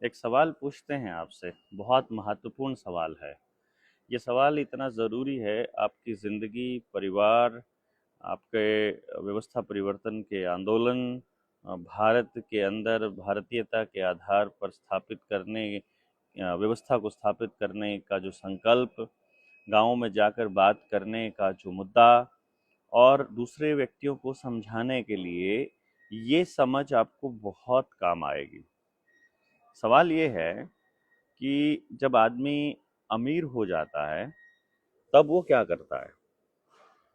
एक सवाल पूछते हैं आपसे। बहुत महत्वपूर्ण सवाल है। ये सवाल इतना ज़रूरी है आपकी ज़िंदगी, परिवार, आपके व्यवस्था परिवर्तन के आंदोलन, भारत के अंदर भारतीयता के आधार पर स्थापित करने, व्यवस्था को स्थापित करने का जो संकल्प, गाँव में जाकर बात करने का जो मुद्दा और दूसरे व्यक्तियों को समझाने के लिए ये समझ आपको बहुत काम आएगी। सवाल ये है कि जब आदमी अमीर हो जाता है तब वो क्या करता है,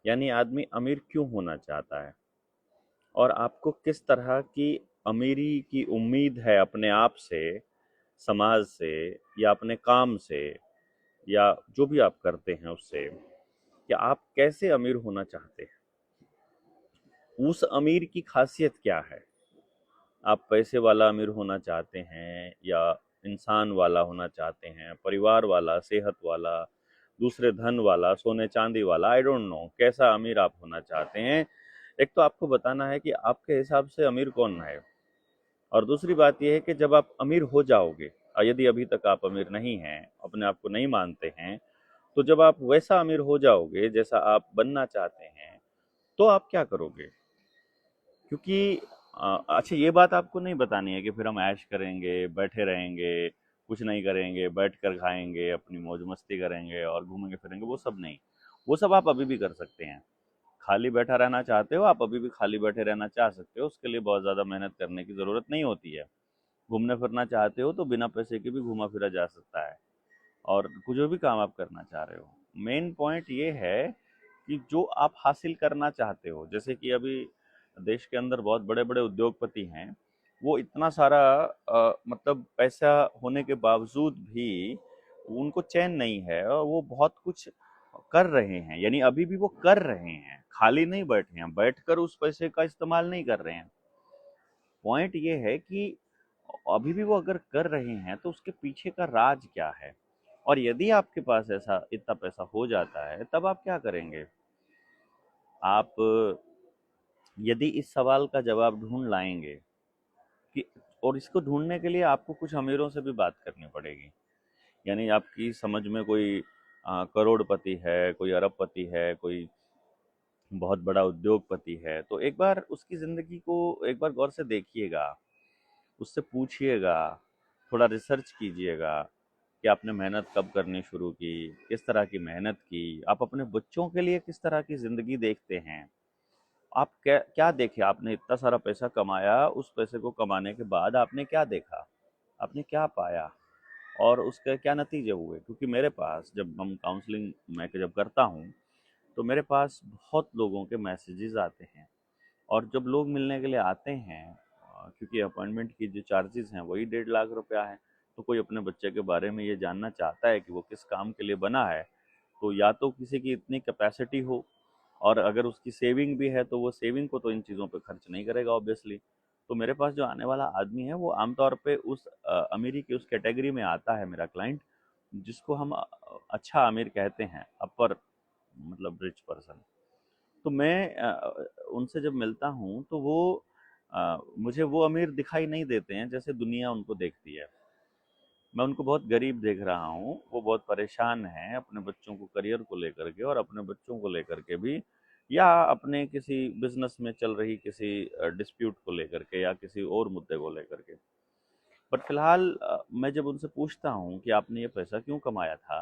यानी आदमी अमीर क्यों होना चाहता है और आपको किस तरह की अमीरी की उम्मीद है अपने आप से, समाज से या अपने काम से या जो भी आप करते हैं उससे, कि आप कैसे अमीर होना चाहते हैं। उस अमीर की खासियत क्या है। आप पैसे वाला अमीर होना चाहते हैं या इंसान वाला होना चाहते हैं, परिवार वाला, सेहत वाला, दूसरे धन वाला, सोने चांदी वाला, आई डोंट नो कैसा अमीर आप होना चाहते हैं। एक तो आपको बताना है कि आपके हिसाब से अमीर कौन है, और दूसरी बात यह है कि जब आप अमीर हो जाओगे, यदि अभी तक आप अमीर नहीं हैं, अपने आप को नहीं मानते हैं, तो जब आप वैसा अमीर हो जाओगे जैसा आप बनना चाहते हैं तो आप क्या करोगे। क्योंकि अच्छा, ये बात आपको नहीं बतानी है कि फिर हम ऐश करेंगे, बैठे रहेंगे, कुछ नहीं करेंगे, बैठ कर खाएंगे, अपनी मौज मस्ती करेंगे और घूमेंगे फिरेंगे, वो सब नहीं। वो सब आप अभी भी कर सकते हैं। खाली बैठा रहना चाहते हो, आप अभी भी खाली बैठे रहना चाह सकते हो, उसके लिए बहुत ज़्यादा मेहनत करने की ज़रूरत नहीं होती है। घूमने फिरना चाहते हो तो बिना पैसे के भी घूमा फिरा जा सकता है, और कुछ जो भी काम आप करना चाह रहे हो। मेन पॉइंट ये है कि जो आप हासिल करना चाहते हो, जैसे कि अभी देश के अंदर बहुत बड़े बड़े उद्योगपति हैं, वो इतना सारा मतलब पैसा होने के बावजूद भी उनको चैन नहीं है और वो बहुत कुछ कर रहे हैं, यानी अभी भी वो कर रहे हैं, खाली नहीं बैठे हैं, बैठकर उस पैसे का इस्तेमाल नहीं कर रहे हैं। पॉइंट ये है कि अभी भी वो अगर कर रहे हैं तो उसके पीछे का राज क्या है। और यदि आपके पास ऐसा इतना पैसा हो जाता है तब आप क्या करेंगे। आप यदि इस सवाल का जवाब ढूंढ लाएंगे कि, और इसको ढूंढने के लिए आपको कुछ अमीरों से भी बात करनी पड़ेगी, यानी आपकी समझ में कोई करोड़पति है, कोई अरबपति है, कोई बहुत बड़ा उद्योगपति है, तो एक बार उसकी ज़िंदगी को एक बार गौर से देखिएगा, उससे पूछिएगा, थोड़ा रिसर्च कीजिएगा कि आपने मेहनत कब करनी शुरू की, किस तरह की मेहनत की, आप अपने बच्चों के लिए किस तरह की ज़िंदगी देखते हैं। आप क्या क्या देखे, आपने इतना सारा पैसा कमाया, उस पैसे को कमाने के बाद आपने क्या देखा, आपने क्या पाया और उसके क्या नतीजे हुए। क्योंकि मेरे पास जब हम काउंसलिंग मैं जब करता हूँ तो मेरे पास बहुत लोगों के मैसेजेस आते हैं, और जब लोग मिलने के लिए आते हैं, क्योंकि अपॉइंटमेंट की जो चार्जेस हैं वही 1.5 लाख रुपया है, तो कोई अपने बच्चे के बारे में ये जानना चाहता है कि वो किस काम के लिए बना है, तो या तो किसी की इतनी कैपेसिटी हो, और अगर उसकी सेविंग भी है तो वो सेविंग को तो इन चीज़ों पे खर्च नहीं करेगा ऑब्वियसली। तो मेरे पास जो आने वाला आदमी है वो आमतौर पे उस अमीरी की उस कैटेगरी में आता है मेरा क्लाइंट, जिसको हम अच्छा अमीर कहते हैं, अपर मतलब रिच पर्सन। तो मैं उनसे जब मिलता हूँ तो वो मुझे वो अमीर दिखाई नहीं देते हैं जैसे दुनिया उनको देखती है। मैं उनको बहुत गरीब देख रहा हूँ, वो बहुत परेशान हैं अपने बच्चों को करियर को लेकर के, और अपने बच्चों को लेकर के भी, या अपने किसी बिजनेस में चल रही किसी डिस्प्यूट को लेकर के या किसी और मुद्दे को लेकर के। बट फिलहाल मैं जब उनसे पूछता हूँ कि आपने ये पैसा क्यों कमाया था,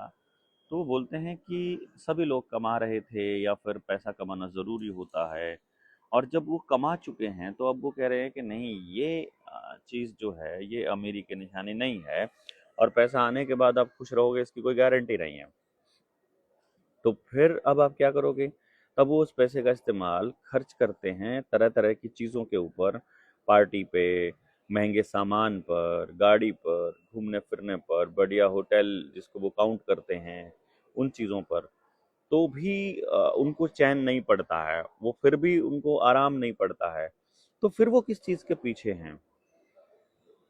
तो वो बोलते हैं कि सभी लोग कमा रहे थे या फिर पैसा कमाना ज़रूरी होता है, और जब वो कमा चुके हैं तो अब वो कह रहे हैं कि नहीं, ये चीज़ जो है ये अमीरी की निशानी नहीं है, और पैसा आने के बाद आप खुश रहोगे इसकी कोई गारंटी नहीं है। तो फिर अब आप क्या करोगे। तब वो उस पैसे का इस्तेमाल खर्च करते हैं तरह तरह की चीज़ों के ऊपर, पार्टी पे, महंगे सामान पर, गाड़ी पर, घूमने फिरने पर, बढ़िया होटल जिसको वो काउंट करते हैं, उन चीज़ों पर। तो भी उनको चैन नहीं पड़ता है, वो फिर भी उनको आराम नहीं पड़ता है। तो फिर वो किस चीज़ के पीछे हैं।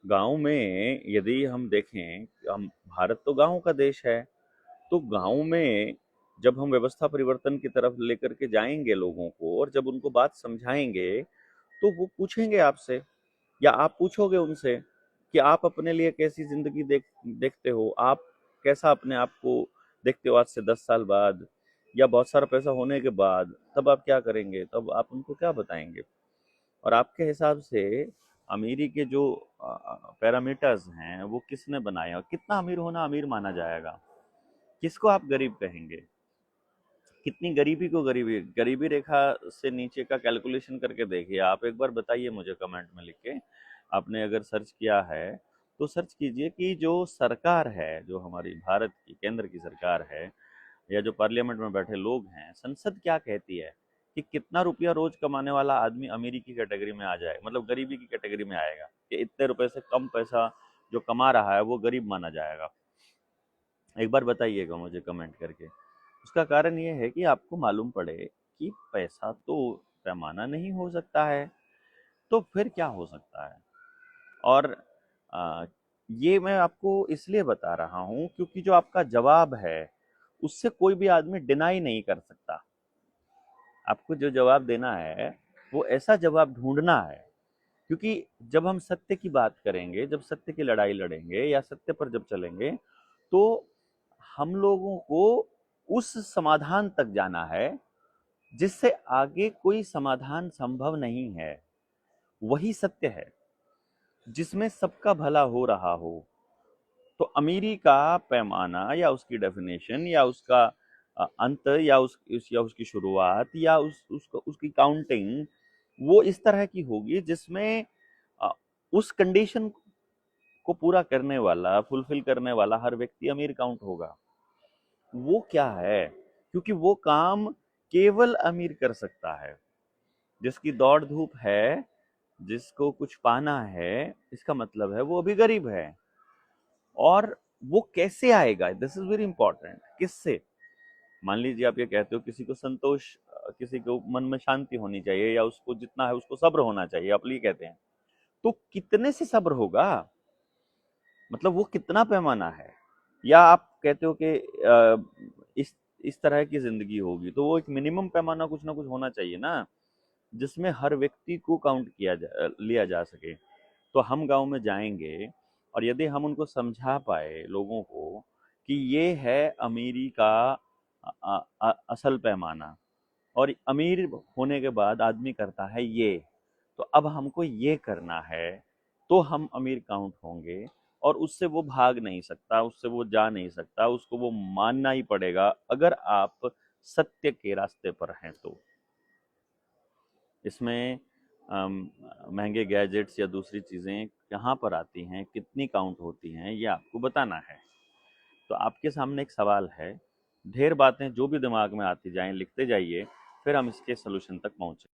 गांव में यदि हम देखें, हम भारत तो गांव का देश है, तो गांव में जब हम व्यवस्था परिवर्तन की तरफ लेकर के जाएंगे लोगों को, और जब उनको बात समझाएंगे, तो वो पूछेंगे आपसे या आप पूछोगे उनसे कि आप अपने लिए कैसी ज़िंदगी देखते हो, आप कैसा अपने आप को देखते हो आज से 10 साल बाद, या बहुत सारा पैसा होने के बाद, तब आप क्या करेंगे, तब आप उनको क्या बताएंगे। और आपके हिसाब से अमीरी के जो पैरामीटर्स हैं वो किसने बनाए, और कितना अमीर होना अमीर माना जाएगा, किसको आप गरीब कहेंगे, कितनी गरीबी को गरीबी, गरीबी रेखा से नीचे का कैलकुलेशन करके देखिए। आप एक बार बताइए मुझे कमेंट में लिख के, आपने अगर सर्च किया है तो सर्च कीजिए कि जो सरकार है, जो हमारी भारत की केंद्र की सरकार है, या जो पार्लियामेंट में बैठे लोग हैं, संसद क्या कहती है कि कितना रुपया रोज कमाने वाला आदमी अमीरी की कैटेगरी में आ जाए, मतलब गरीबी की कैटेगरी में आएगा, कि इतने रुपए से कम पैसा जो कमा रहा है वो गरीब माना जाएगा। एक बार बताइएगा मुझे कमेंट करके। उसका कारण ये है कि आपको मालूम पड़े कि पैसा तो पैमाना नहीं हो सकता है, तो फिर क्या हो सकता है। और आ, ये मैं आपको इसलिए बता रहा हूँ क्योंकि जो आपका जवाब है उससे कोई भी आदमी डिनाई नहीं कर सकता। आपको जो जवाब देना है वो ऐसा जवाब ढूंढना है, क्योंकि जब हम सत्य की बात करेंगे, जब सत्य की लड़ाई लड़ेंगे या सत्य पर जब चलेंगे, तो हम लोगों को उस समाधान तक जाना है जिससे आगे कोई समाधान संभव नहीं है। वही सत्य है जिसमें सबका भला हो रहा हो। तो अमीरी का पैमाना या उसकी डेफिनेशन या उसका अंत या या उसकी शुरुआत या उसकी काउंटिंग वो इस तरह की होगी जिसमें अ, उस कंडीशन को पूरा करने वाला, फुलफिल करने वाला हर व्यक्ति अमीर काउंट होगा। वो क्या है, क्योंकि वो काम केवल अमीर कर सकता है। जिसकी दौड़ धूप है, जिसको कुछ पाना है, इसका मतलब है वो अभी गरीब है। और वो कैसे आएगा, दिस इज वेरी इंपॉर्टेंट। किससे? मान लीजिए आप ये कहते हो किसी को संतोष, किसी को मन में शांति होनी चाहिए, या उसको जितना है उसको सब्र होना चाहिए, आप ये कहते हैं, तो कितने से सब्र होगा, मतलब वो कितना पैमाना है। या आप कहते हो कि इस तरह की जिंदगी होगी, तो वो एक मिनिमम पैमाना कुछ ना कुछ होना चाहिए ना, जिसमें हर व्यक्ति को काउंट लिया जा सके। तो हम गांव में जाएंगे और यदि हम उनको समझा पाए लोगों को कि ये है अमीरी का असल पैमाना, और अमीर होने के बाद आदमी करता है ये, तो अब हमको ये करना है, तो हम अमीर काउंट होंगे। और उससे वो भाग नहीं सकता, उससे वो जा नहीं सकता, उसको वो मानना ही पड़ेगा अगर आप सत्य के रास्ते पर हैं तो। इसमें महंगे गैजेट्स या दूसरी चीज़ें कहाँ पर आती हैं, कितनी काउंट होती हैं, ये आपको बताना है। तो आपके सामने एक सवाल है, ढेर बातें जो भी दिमाग में आती जाएं लिखते जाइए, फिर हम इसके सोल्यूशन तक पहुँचें।